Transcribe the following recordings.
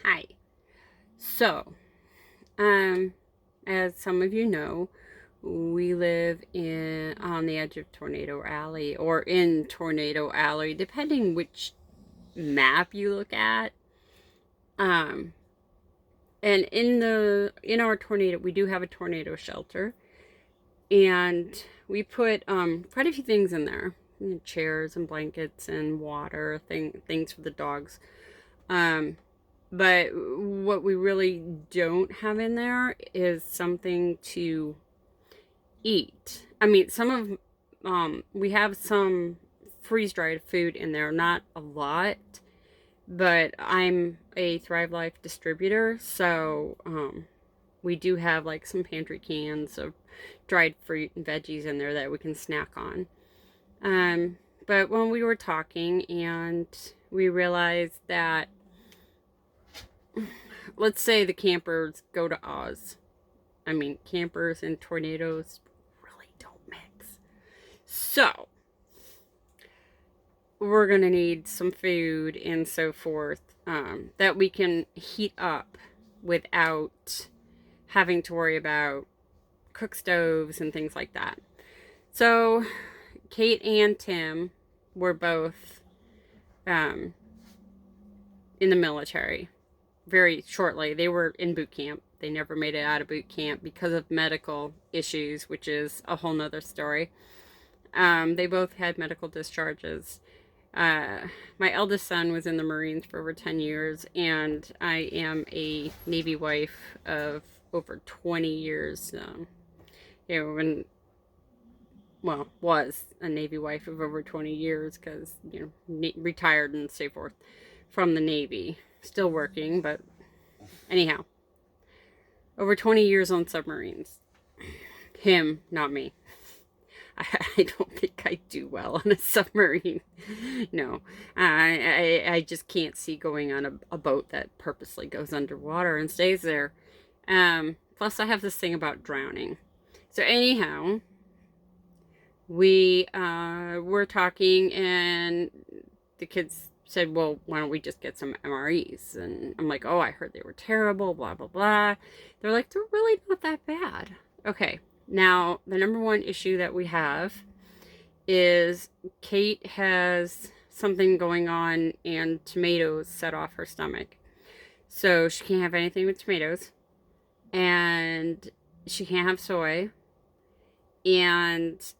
Hi. So, um, as some of you know, we live in on the edge of Tornado Alley or in Tornado Alley, depending which map you look at. Um, and in our tornado, we do have a tornado shelter, and we put quite a few things in there, chairs and blankets and water, things for the dogs. Um, But what we really don't have in there is something to eat. I mean, we have some freeze dried food in there, not a lot, but I'm a Thrive Life distributor, so we do have like some pantry cans of dried fruit and veggies in there that we can snack on. But when we were talking and we realized that, let's say the campers go to Oz. I mean, campers and tornadoes really don't mix. So, we're going to need some food and so forth that we can heat up without having to worry about cook stoves and things like that. So, Kate and Tim were both um, in the military very shortly. They were in boot camp. They never made it out of boot camp because of medical issues, which is a whole nother story. They both had medical discharges. My eldest son was in the Marines for over 10 years, and I am a Navy wife of over 20 years. Was a Navy wife of over 20 years because, retired and so forth from the Navy. Still working, but anyhow, over 20 years on submarines. Him, not me. I don't think I do well on a submarine. No, I just can't see going on a boat that purposely goes underwater and stays there. Plus, I have this thing about drowning. So anyhow, we were talking, and the kids said, "Well, why don't we just get some MREs?" And I'm like, "Oh, I heard they were terrible. Blah blah blah." They're like, "They're really not that bad." Okay. Now, the number one issue that we have is Kate has something going on and tomatoes set off her stomach. So she can't have anything with tomatoes, and she can't have soy, and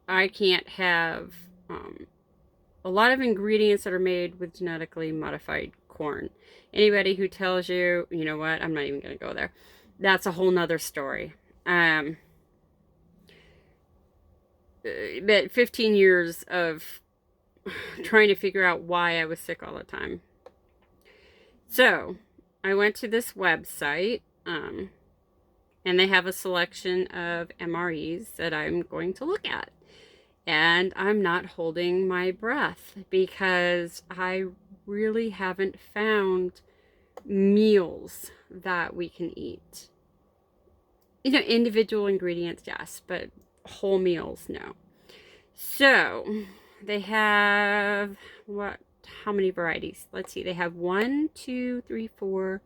I can't have a lot of ingredients that are made with genetically modified corn. Anybody who tells you, you know what, I'm not even going to go there. That's a whole nother story. But 15 years of trying to figure out why I was sick all the time. So I went to this website, and they have a selection of MREs that I'm going to look at. And I'm not holding my breath because I really haven't found meals that we can eat. Individual ingredients, yes, but whole meals, no. So they have how many varieties? Let's see. They have 1, 2, 3, 4,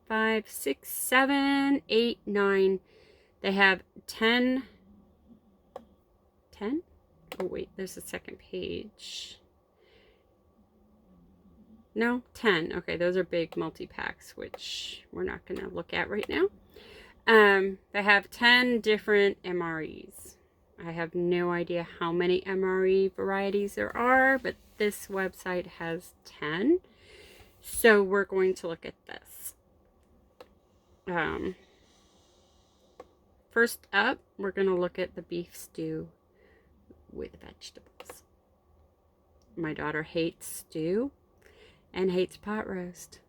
5, 6, 7, 8, 9. They have 10. 10? Oh, wait, there's a second page. No, 10. Okay, those are big multi-packs, which we're not going to look at right now. They have 10 different MREs. I have no idea how many MRE varieties there are, but this website has 10. So we're going to look at this. First up, we're going to look at the beef stew with vegetables. My daughter hates stew and hates pot roast.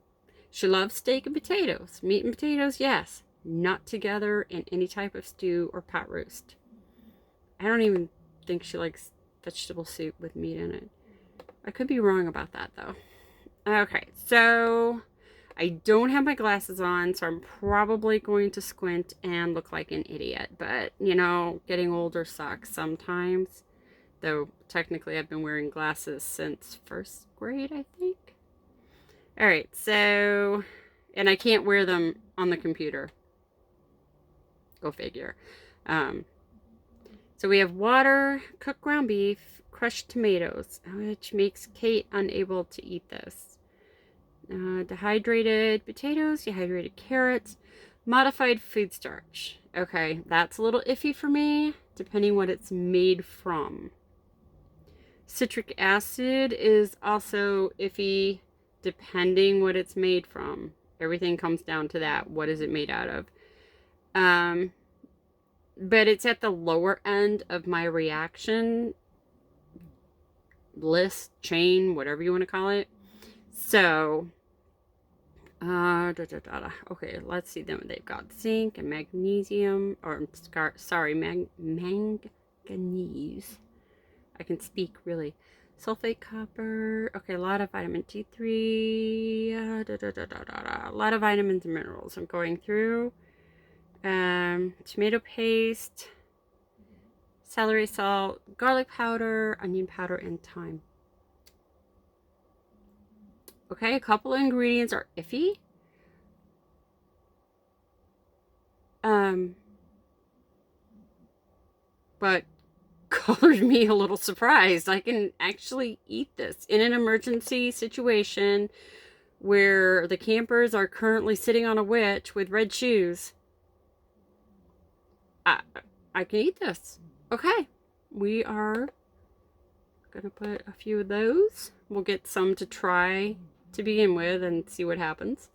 She loves steak and potatoes. Meat and potatoes, yes. Not together in any type of stew or pot roast. I don't even think she likes vegetable soup with meat in it. I could be wrong about that, though. Okay, so I don't have my glasses on, so I'm probably going to squint and look like an idiot. But, getting older sucks sometimes. Though, technically, I've been wearing glasses since first grade, I think. All right, so, and I can't wear them on the computer. Go figure. Um, so we have water, cooked ground beef, crushed tomatoes, which makes Kate unable to eat this. Dehydrated potatoes, dehydrated carrots, modified food starch. Okay, that's a little iffy for me, depending what it's made from. Citric acid is also iffy, depending what it's made from. Everything comes down to that. What is it made out of? But it's at the lower end of my reaction list, chain, whatever you want to call it. So, okay, let's see them. They've got zinc and magnesium, or sorry, manganese. I can speak really. Sulfate, copper. Okay, a lot of vitamin D3. A lot of vitamins and minerals. I'm going through. Tomato paste, celery salt, garlic powder, onion powder, and thyme. Okay, a couple of ingredients are iffy. But colored me a little surprised. I can actually eat this in an emergency situation where the campers are currently sitting on a witch with red shoes. I can eat this. Okay, we are gonna put a few of those. We'll get some to try to begin with and see what happens.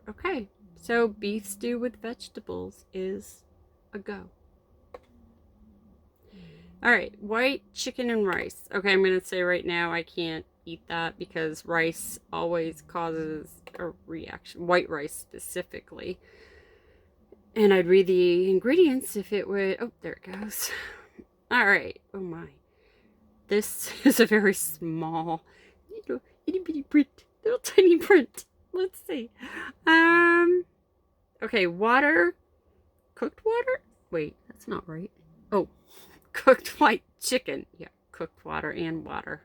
Okay, so beef stew with vegetables is a go. All right, white chicken and rice. Okay, I'm gonna say right now I can't eat that because rice always causes a reaction. White rice specifically. And I'd read the ingredients if it would. Oh, there it goes. All right. Oh my. This is a very small, itty bitty print, little tiny print. Let's see. Okay, water, cooked water. Wait, that's not right. Oh, cooked white chicken. Yeah, cooked water and water.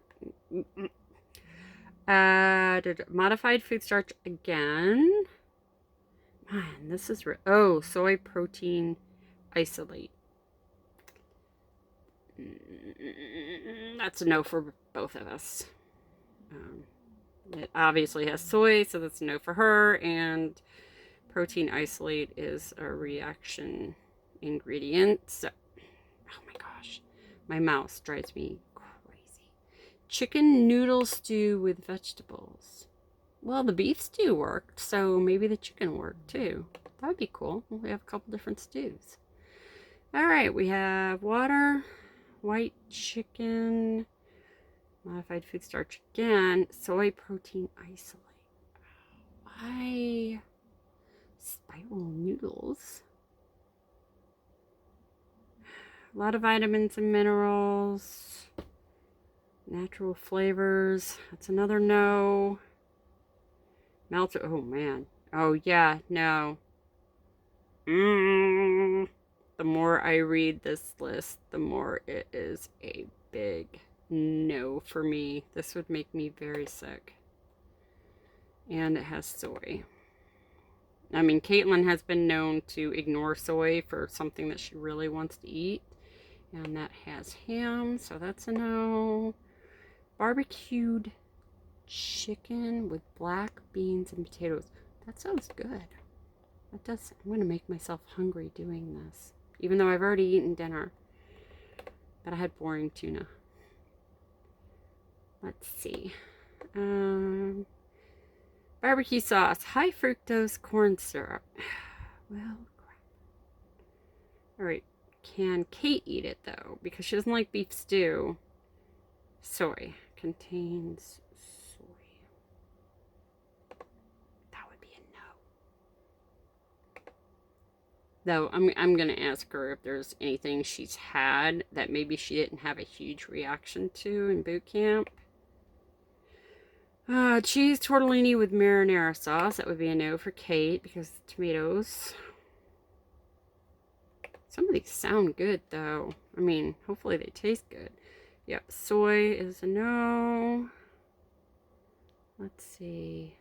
Modified food starch again. Man, this is oh, soy protein isolate. That's a no for both of us. It obviously has soy, so that's a no for her. And protein isolate is a reaction ingredient. So, oh my gosh, my mouse drives me crazy. Chicken noodle stew with vegetables. Well, the beef stew worked, so maybe the chicken worked too. That would be cool. We have a couple different stews. All right, we have water, white chicken, modified food starch again, soy protein isolate. Why spiral noodles? A lot of vitamins and minerals, natural flavors. That's another no. Melted. Oh man. Oh yeah. No. The more I read this list, the more it is a big no for me. This would make me very sick. And it has soy. I mean, Caitlin has been known to ignore soy for something that she really wants to eat. And that has ham, so that's a no. Barbecued chicken with black beans and potatoes. That sounds good. That does. I'm going to make myself hungry doing this. Even though I've already eaten dinner. But I had boring tuna. Let's see. Barbecue sauce. High fructose corn syrup. Well, crap. Alright. Can Kate eat it, though? Because she doesn't like beef stew. Soy. Contains soy. That would be a no. Though, I'm going to ask her if there's anything she's had that maybe she didn't have a huge reaction to in boot camp. Cheese tortellini with marinara sauce. That would be a no for Kate because tomatoes. Some of these sound good, though. I mean, hopefully they taste good. Yep, soy is a no. let's see.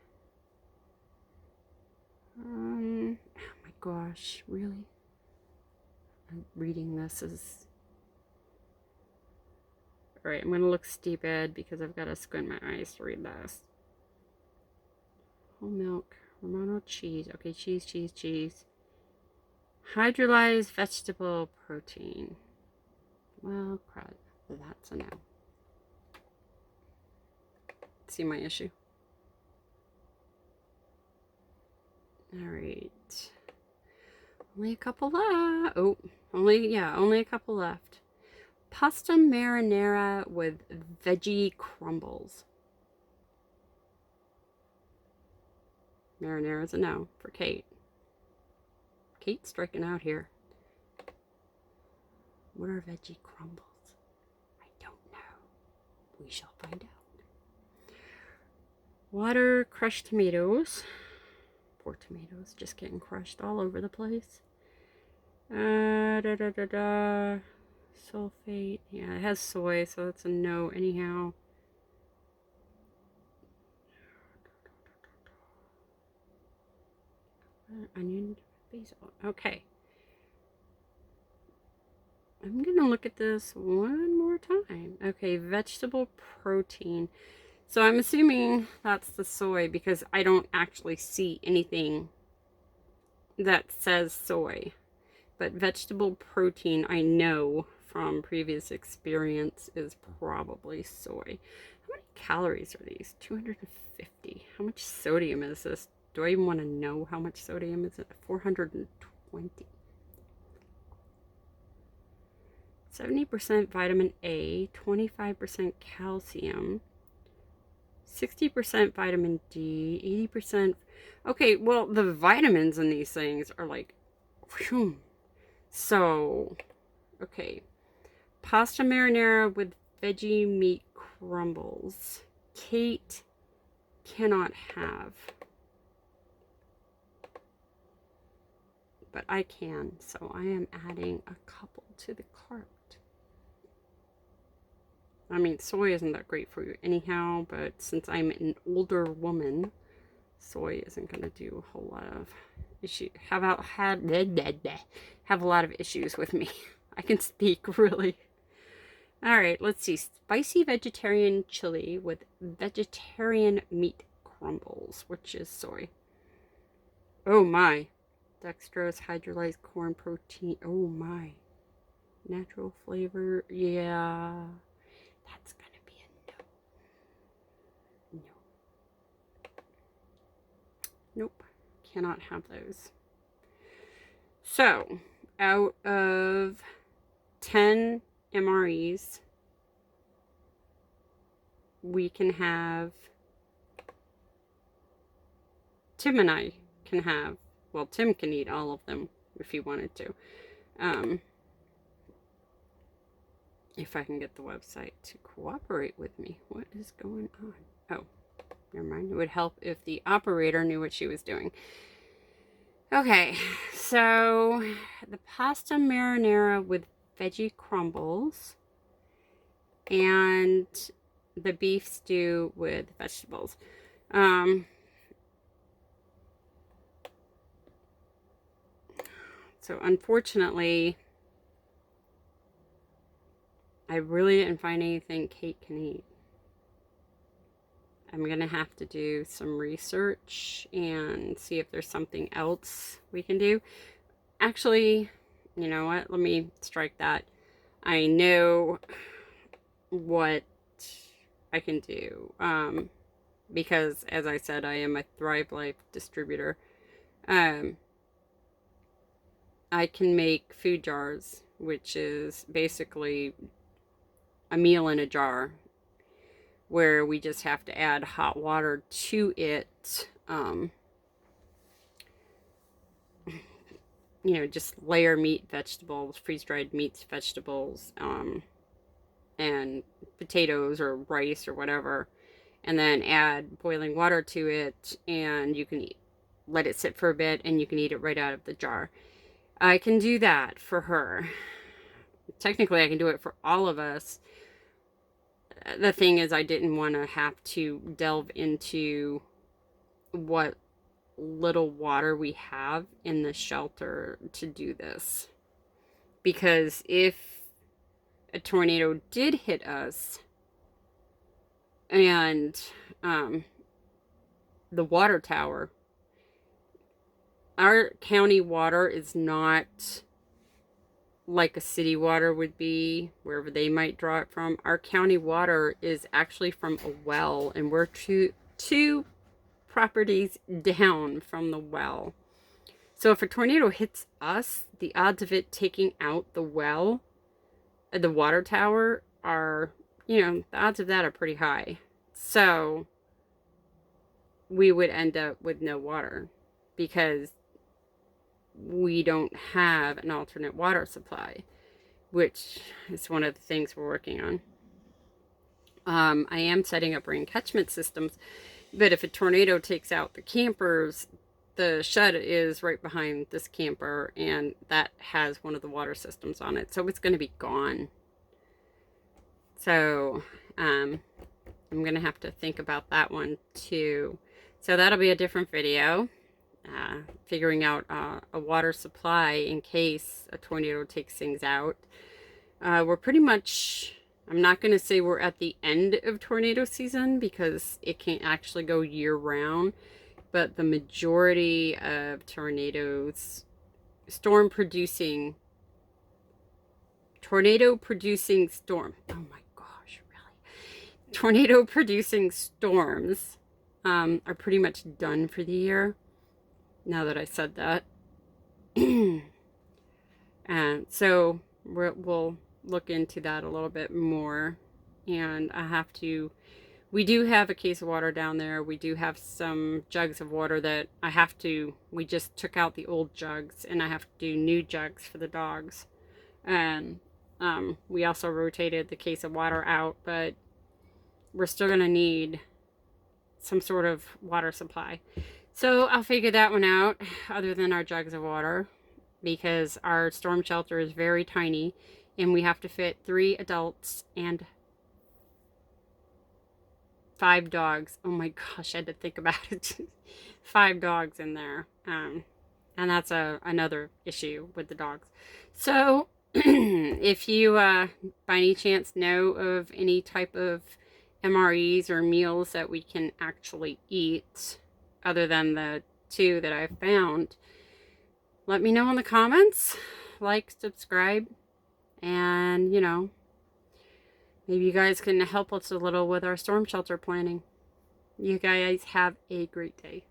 Oh my gosh, really? I'm reading this as... Alright, I'm going to look stupid because I've got to squint my eyes to read this. Whole milk, Romano cheese. Okay, cheese, cheese, cheese. Hydrolyzed vegetable protein. Well, crud. That's a no. See my issue? Alright. Only a couple left. Oh, only a couple left. Pasta marinara with veggie crumbles. Marinara's a no for Kate. Kate's striking out here. What are veggie crumbles? I don't know. We shall find out. Water, crushed tomatoes. Poor tomatoes, just getting crushed all over the place. Sulfate. Yeah, it has soy, so it's a no anyhow. Onion, basil. Okay. I'm gonna look at this one more time. Okay, vegetable protein. So I'm assuming that's the soy because I don't actually see anything that says soy. But vegetable protein, I know from previous experience, is probably soy. How many calories are these? 250. How much sodium is this? Do I even want to know how much sodium is it? 420. 70% vitamin A, 25% calcium, 60% vitamin D, 80%. Okay, well, the vitamins in these things are like, whew. So, okay. Pasta marinara with veggie meat crumbles. Kate cannot have. But I can, so I am adding a couple to the cart. I mean, soy isn't that great for you anyhow, but since I'm an older woman, soy isn't going to do a whole lot of issues. Have a lot of issues with me. I can speak, really. All right, let's see. Spicy vegetarian chili with vegetarian meat crumbles, which is soy. Oh my. Dextrose, hydrolyzed corn protein. Oh my. Natural flavor. Yeah. That's going to be a no. No. Nope. Cannot have those. So, out of 10 MREs, we can have, Tim and I can have, well, Tim can eat all of them if he wanted to. If I can get the website to cooperate with me. What is going on? Oh, never mind. It would help if the operator knew what she was doing. Okay, so the pasta marinara with veggie crumbles and the beef stew with vegetables. So unfortunately, I really didn't find anything Kate can eat. I'm going to have to do some research and see if there's something else we can do. Actually, you know what? Let me strike that. I know what I can do. Because, as I said, I am a Thrive Life distributor. I can make food jars, which is basically a meal in a jar, where we just have to add hot water to it. You know, just layer meat, vegetables, freeze-dried meats, vegetables, and potatoes or rice or whatever, and then add boiling water to it, and you can let it sit for a bit, and you can eat it right out of the jar. I can do that for her. Technically, I can do it for all of us. the thing is, I didn't want to have to delve into what little water we have in the shelter to do this. Because if a tornado did hit us and the water tower, our county water is not like a city water would be, wherever they might draw it from. Our county water is actually from a well, and we're two properties down from the well. So if a tornado hits us, the odds of it taking out the well, the water tower, are, the odds of that are pretty high. So we would end up with no water because we don't have an alternate water supply, which is one of the things we're working on. I am setting up rain catchment systems, but if a tornado takes out the campers, the shed is right behind this camper, and that has one of the water systems on it, so it's going to be gone. So I'm going to have to think about that one too. So that'll be a different video. Figuring out a water supply in case a tornado takes things out. We're pretty much, I'm not going to say we're at the end of tornado season because it can't actually go year round, but the majority of tornadoes, tornado producing storm, oh my gosh, really? Tornado producing storms are pretty much done for the year. Now that I said that. And so we'll look into that a little bit more. And we do have a case of water down there. We do have some jugs of water that we just took out the old jugs, and I have to do new jugs for the dogs. And we also rotated the case of water out, but we're still going to need some sort of water supply. So I'll figure that one out, other than our jugs of water, because our storm shelter is very tiny, and we have to fit 3 adults and 5 dogs. Oh my gosh, I had to think about it. 5 dogs in there. And that's another issue with the dogs. So if you by any chance know of any type of MREs or meals that we can actually eat, other than the 2 that I've found, let me know in the comments. Like, subscribe, and maybe you guys can help us a little with our storm shelter planning. You guys have a great day.